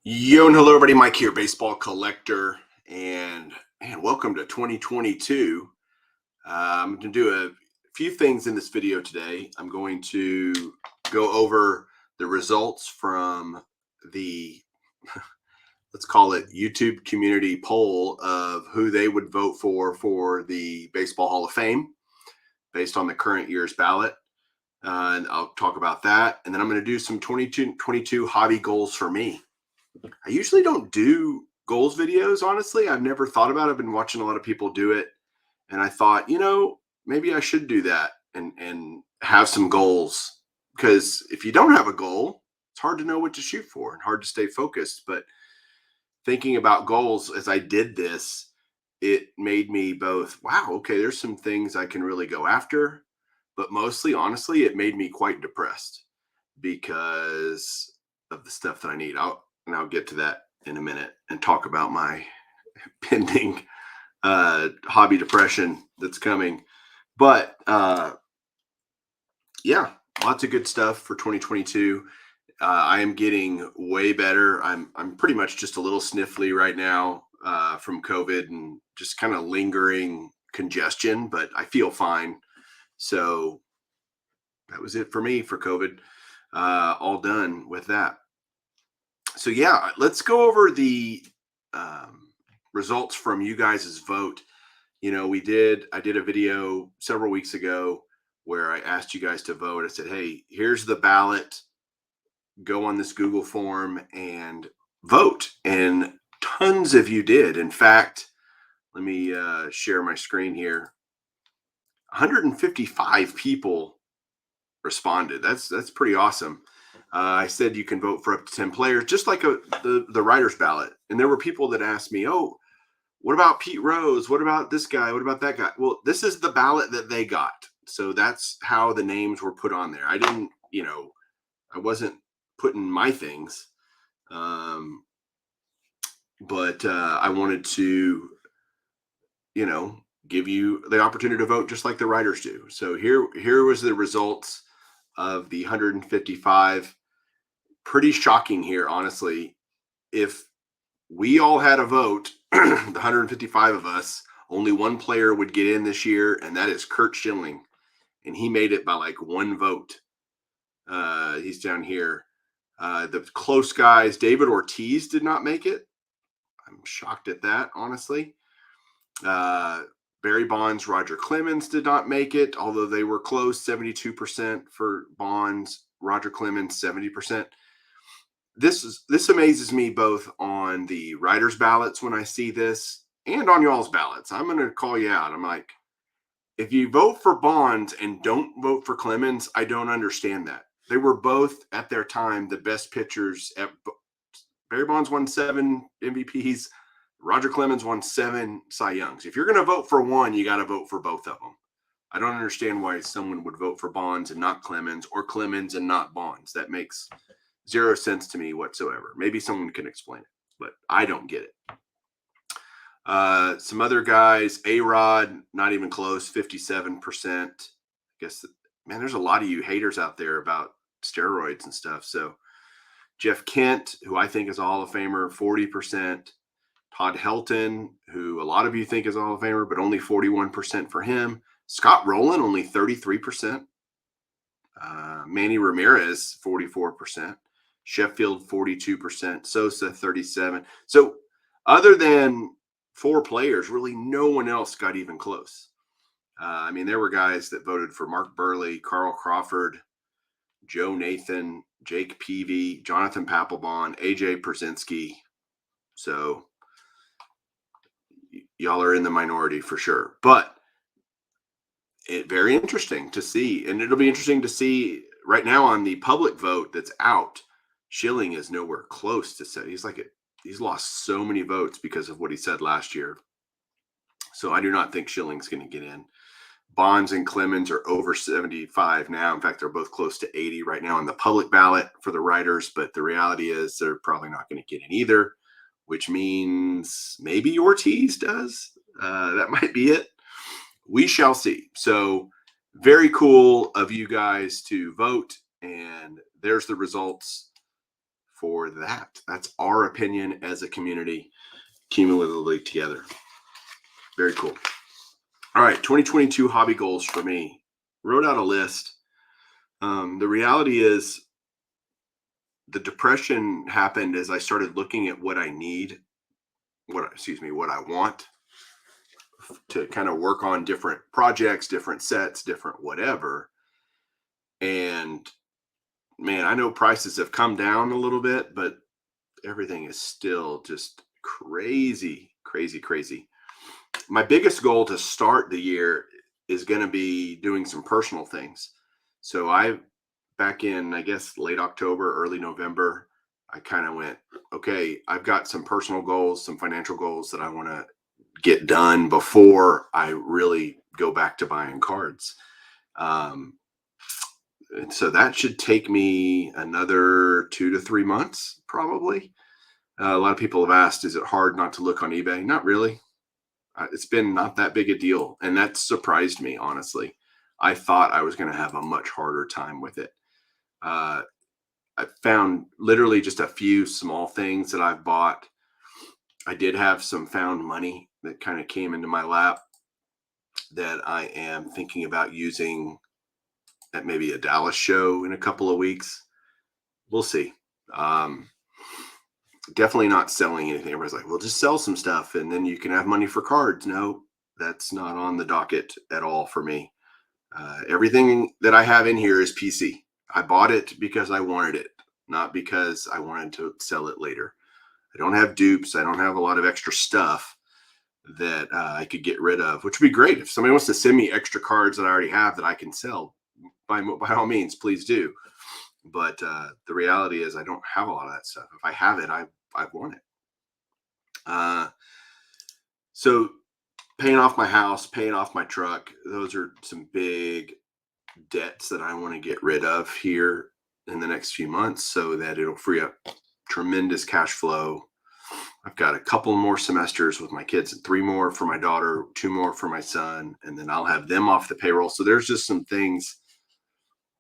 Yo and hello everybody, Mike here, baseball collector, and man, welcome to 2022. I'm going to do a few things in this video today. I'm going to go over the results from the, let's call it YouTube community poll of who they would vote for the Baseball Hall of Fame based on the current year's ballot. And I'll talk about that. And then I'm going to do some 2022 hobby goals for me. I usually don't do goals videos, honestly. I've never thought about it. I've been watching a lot of people do it. And I thought, maybe I should do that and have some goals. Because if you don't have a goal, it's hard to know what to shoot for and hard to stay focused. But thinking about goals as I did this, it made me both, wow, okay, there's some things I can really go after. But mostly, honestly, it made me quite depressed because of the stuff that I need. I'll get to that in a minute and talk about my pending hobby depression that's coming. But yeah, lots of good stuff for 2022. I am getting way better. I'm pretty much just a little sniffly right now from COVID and just kind of lingering congestion, but I feel fine. So that was it for me for COVID. All done with that. So yeah, let's go over the results from you guys' vote. I did a video several weeks ago where I asked you guys to vote. I said, hey, here's the ballot. Go on this Google form and vote. And tons of you did. In fact, let me share my screen here. 155 people responded. That's pretty awesome. I said you can vote for up to 10 players, just like the writer's ballot. And there were people that asked me, oh, what about Pete Rose? What about this guy? What about that guy? Well, this is the ballot that they got. So that's how the names were put on there. I didn't, I wasn't putting my things. But I wanted to, give you the opportunity to vote just like the writers do. So here was the results of the 155. Pretty shocking here, honestly. If we all had a vote, the 155 of us, only one player would get in this year, and that is Curt Schilling. And he made it by like one vote. He's down here. The close guys, David Ortiz did not make it. I'm shocked at that, honestly. Barry Bonds, Roger Clemens did not make it, although they were close, 72% for Bonds, Roger Clemens, 70%. This amazes me both on the writers' ballots when I see this and on y'all's ballots. I'm going to call you out. I'm like, if you vote for Bonds and don't vote for Clemens, I don't understand that. They were both at their time the best pitchers. Barry Bonds won 7 MVPs. Roger Clemens won 7 Cy Youngs. If you're going to vote for one, you got to vote for both of them. I don't understand why someone would vote for Bonds and not Clemens, or Clemens and not Bonds. That makes zero sense to me whatsoever. Maybe someone can explain it, but I don't get it. Some other guys, A-Rod, not even close, 57%. I guess, man, there's a lot of you haters out there about steroids and stuff. So Jeff Kent, who I think is a Hall of Famer, 40%. Todd Helton, who a lot of you think is a Hall of Famer, but only 41% for him. Scott Rowland, only 33%. Manny Ramirez, 44%. Sheffield, 42%. Sosa, 37%. So other than 4 players, really no one else got even close. There were guys that voted for Mark Burley, Carl Crawford, Joe Nathan, Jake Peavy, Jonathan Papelbon, AJ Przinsky. So y'all are in the minority for sure. But very interesting to see. And it'll be interesting to see right now on the public vote that's out. Schilling is nowhere close to say. He's lost so many votes because of what he said last year. So I do not think Schilling's going to get in. Bonds and Clemens are over 75 now. In fact, they're both close to 80 right now on the public ballot for the writers. But the reality is they're probably not going to get in either, which means maybe Ortiz does. That might be it. We shall see. So very cool of you guys to vote. And there's the results for that. That's our opinion as a community, cumulatively together. Very cool. All right, 2022 hobby goals for me. Wrote out a list. The reality is, the depression happened as I started looking at what I need, what I want to kind of work on different projects, different sets, different whatever. And man, I know prices have come down a little bit, but everything is still just crazy, crazy, crazy. My biggest goal to start the year is going to be doing some personal things. So back in, I guess, late October, early November, I kind of went, okay, I've got some personal goals, some financial goals that I want to get done before I really go back to buying cards. Um, and so that should take me another 2 to 3 months, probably. A lot of people have asked, is it hard not to look on eBay? Not really. It's been not that big a deal. And that surprised me, honestly. I thought I was going to have a much harder time with it. Uh, I found literally just a few small things that I've bought. I did have some found money that kind of came into my lap that I am thinking about using at maybe a Dallas show in a couple of weeks. We'll see. Um, Definitely not selling anything. Everybody's like, well, just sell some stuff and then you can have money for cards. No, that's not on the docket at all for me. Everything that I have in here is PC. I bought it because I wanted it, not because I wanted to sell it later. I don't have dupes. I don't have a lot of extra stuff that I could get rid of, which would be great. If somebody wants to send me extra cards that I already have that I can sell, by all means, please do. But the reality is I don't have a lot of that stuff. If I have it, I want it. So paying off my house, paying off my truck, those are some big debts that I want to get rid of here in the next few months so that it'll free up tremendous cash flow. I've got a couple more semesters with my kids, and 3 more for my daughter, 2 more for my son, and then I'll have them off the payroll. So there's just some things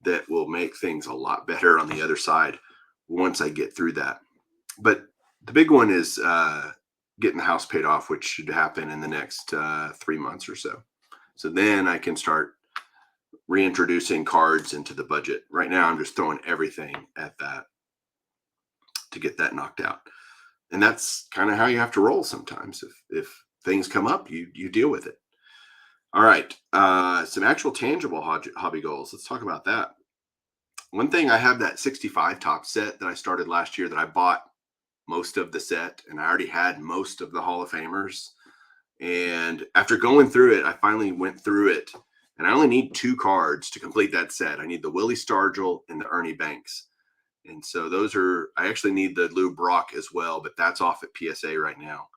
that will make things a lot better on the other side once I get through that. But the big one is getting the house paid off, which should happen in the next 3 months or so. So then I can start reintroducing cards into the budget. Right now, I'm just throwing everything at that to get that knocked out. And that's kind of how you have to roll sometimes. If things come up, you deal with it. All right. Some actual tangible hobby goals. Let's talk about that. One thing, I have that 65 top set that I started last year that I bought most of the set, and I already had most of the Hall of Famers. And after going through it, I finally went through it, and I only need 2 cards to complete that set. I need the Willie Stargell and the Ernie Banks. And so I actually need the Lou Brock as well, but that's off at PSA right now,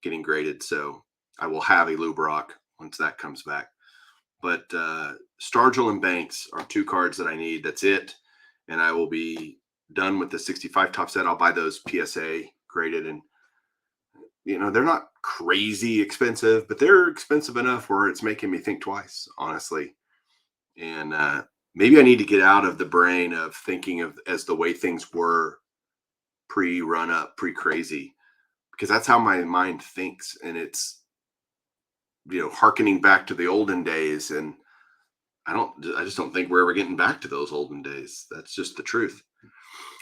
getting graded. So I will have a Lou Brock once that comes back. But Stargell and Banks are 2 cards that I need. That's it. And I will be done with the 65 top set. I'll buy those PSA graded, and they're not crazy expensive, but they're expensive enough where it's making me think twice, honestly. And maybe I need to get out of the brain of thinking of as the way things were pre-run up, pre-crazy, because that's how my mind thinks. And it's, hearkening back to the olden days. And I just don't think we're ever getting back to those olden days. That's just the truth.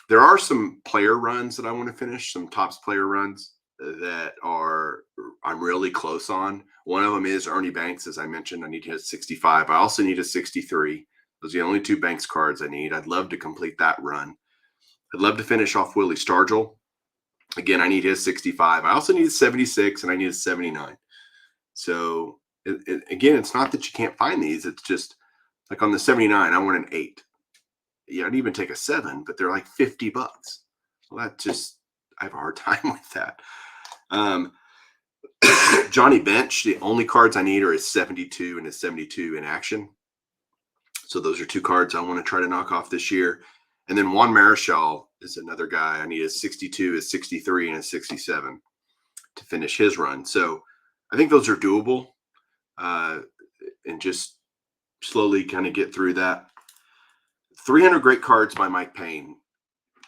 There are some player runs that I want to finish, some Topps player runs that I'm really close on. One of them is Ernie Banks, as I mentioned. I need to hit 65. I also need a 63. Those are the only 2 Banks cards I need. I'd love to complete that run. I'd love to finish off Willie Stargell. Again, I need his 65. I also need a 76, and I need a 79. So again, it's not that you can't find these. It's just like on the 79, I want an 8. Yeah, I'd even take a 7, but they're like $50. Well, I have a hard time with that. Johnny Bench, the only cards I need are his 72 and his 72 in action. So those are 2 cards I want to try to knock off this year. And then Juan Marichal is another guy. I need a 62, a 63, and a 67 to finish his run. So I think those are doable, and just slowly kind of get through that. 300 Great Cards by Mike Payne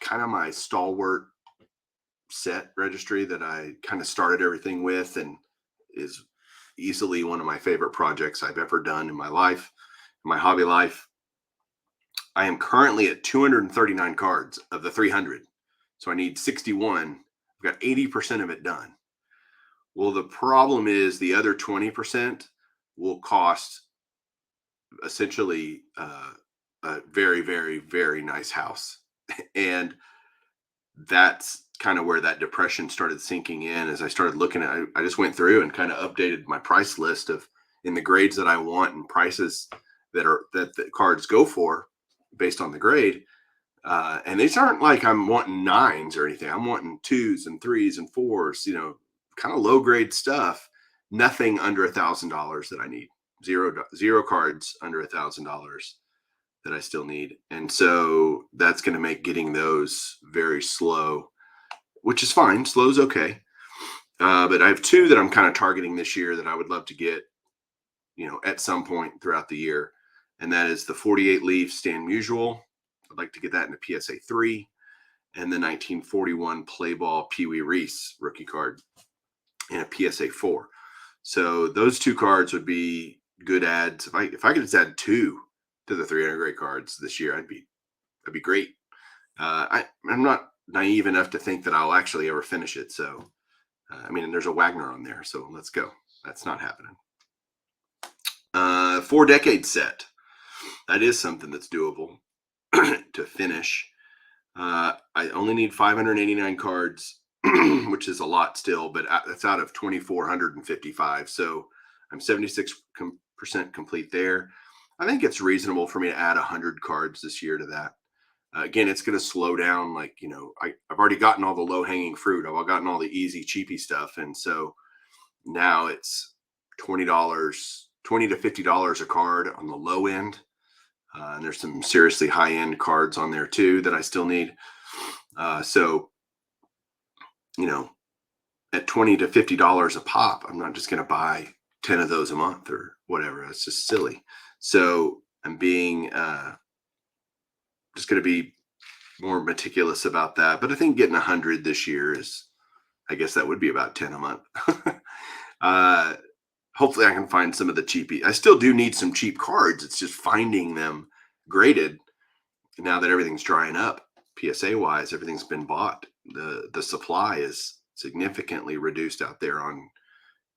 kind of my stalwart set registry that I kind of started everything with, and is easily one of my favorite projects I've ever done in my life, my hobby life. I am currently at 239 cards of the 300. So I need 61. I've got 80% of it done. Well, the problem is the other 20% will cost essentially a very, very, very nice house. And that's kind of where that depression started sinking in as I started looking at I just went through and kind of updated my price list of in the grades that I want and prices that the cards go for based on the grade. And these aren't like I'm wanting nines or anything. I'm wanting twos and threes and fours, kind of low grade stuff. Nothing under $1,000 that I need. Zero cards under $1,000 that I still need. And so that's going to make getting those very slow, which is fine. Slow's okay. But I have two that I'm kind of targeting this year that I would love to get, at some point throughout the year. And that is the 48 leaf Stan Musial. I'd like to get that in a PSA 3, and the 1941 Play Ball Pee Wee Reese rookie card in a PSA 4. So those two cards would be good ads. If I could just add two to the 300 grade cards this year, that'd be great. I'm not naive enough to think that I'll actually ever finish it. So, there's a Wagner on there, so let's go. That's not happening. 4-decade set. That is something that's doable to finish. I only need 589 cards, which is a lot still, but that's out of 2,455. So I'm 76% complete there. I think it's reasonable for me to add 100 cards this year to that. Again, it's going to slow down. Like, I've already gotten all the low hanging fruit. I've gotten all the easy, cheapy stuff. And so now it's $20, $20 to $50 a card on the low end. And there's some seriously high end cards on there too that I still need. So, at $20 to $50 a pop, I'm not just going to buy 10 of those a month or whatever. It's just silly. So I'm being just going to be more meticulous about that. But I think getting 100 this year I guess that would be about 10 a month. Hopefully I can find some of the cheapy. I still do need some cheap cards. It's just finding them graded now that everything's drying up. PSA wise, everything's been bought. The supply is significantly reduced out there on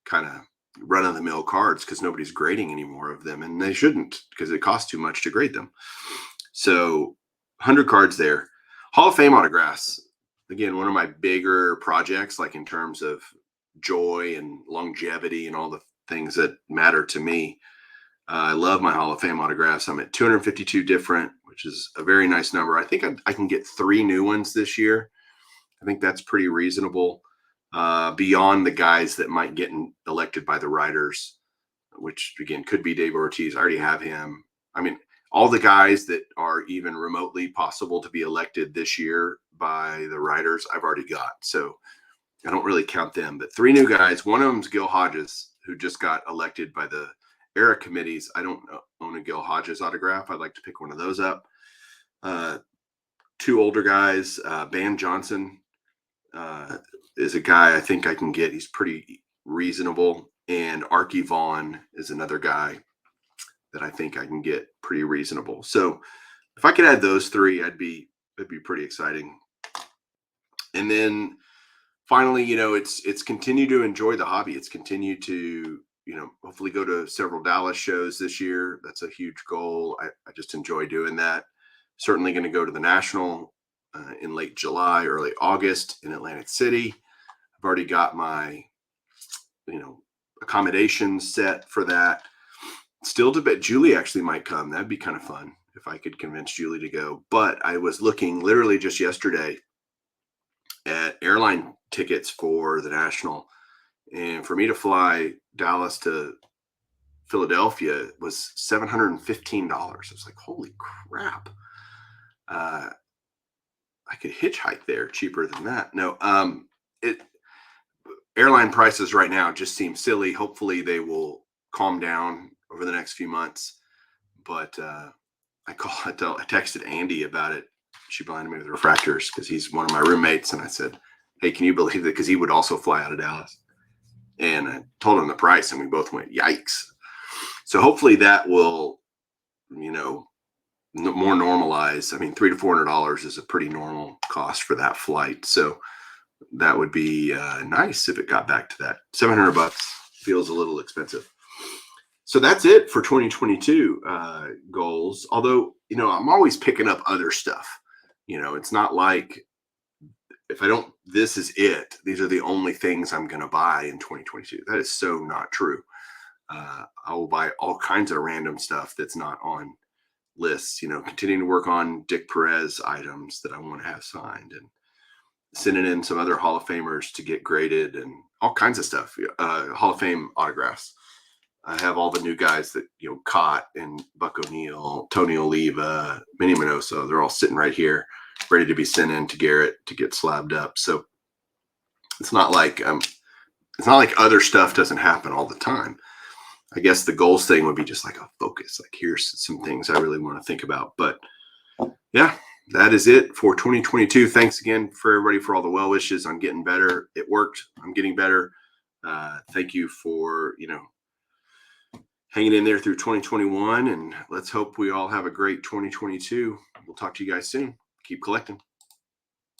kind of run of the mill cards because nobody's grading any more of them, and they shouldn't because it costs too much to grade them. So 100 cards there. Hall of Fame autographs. Again, one of my bigger projects, like in terms of joy and longevity and all the things that matter to me. I love my Hall of Fame autographs. I'm at 252 different, which is a very nice number. I think I can get 3 new ones this year. I think that's pretty reasonable, beyond the guys that might get elected by the writers, which again could be Dave Ortiz. I already have him. All the guys that are even remotely possible to be elected this year by the writers, I've already got. So I don't really count them, but 3 new guys. One of them's Gil Hodges, who just got elected by the era committees. I don't own a Gil Hodges autograph. I'd like to pick one of those up. 2 older guys. Bam Johnson is a guy I think I can get. He's pretty reasonable. And Archie Vaughn is another guy that I think I can get pretty reasonable. So if I could add those 3, it'd be pretty exciting. And then finally, it's continued to enjoy the hobby. It's continued to, hopefully go to several Dallas shows this year. That's a huge goal. I just enjoy doing that. Certainly going to go to the National in late July, early August in Atlantic City. I've already got my, accommodations set for that. Still to bet Julie actually might come. That'd be kind of fun if I could convince Julie to go. But I was looking literally just yesterday at airline tickets for the National. And for me to fly Dallas to Philadelphia was $715. I was like, holy crap. I could hitchhike there cheaper than that. No, airline prices right now just seem silly. Hopefully they will calm down over the next few months. But I texted Andy about it she blinded me with refractors because he's one of my roommates. And I said, hey, can you believe that? Because he would also fly out of Dallas. And I told him the price, and we both went, yikes. So hopefully that will, more normalized. I mean, $300 to $400 is a pretty normal cost for that flight. So that would be nice if it got back to that. $700 feels a little expensive. So that's it for 2022 goals. Although, I'm always picking up other stuff. It's not like if I don't, this is it. These are the only things I'm going to buy in 2022. That is so not true. I will buy all kinds of random stuff that's not on lists, continuing to work on Dick Perez items that I want to have signed, and sending in some other Hall of Famers to get graded, and all kinds of stuff. Hall of Fame autographs. I have all the new guys that, Cott and Buck O'Neill, Tony Oliva, Minnie Minoso. They're all sitting right here, ready to be sent in to Garrett to get slabbed up. So it's not like other stuff doesn't happen all the time. I guess the goals thing would be just like a focus. Like, here's some things I really want to think about. But yeah, that is it for 2022. Thanks again for everybody for all the well wishes. I'm getting better. It worked. I'm getting better. Thank you for, hanging in there through 2021. And let's hope we all have a great 2022. We'll talk to you guys soon. Keep collecting.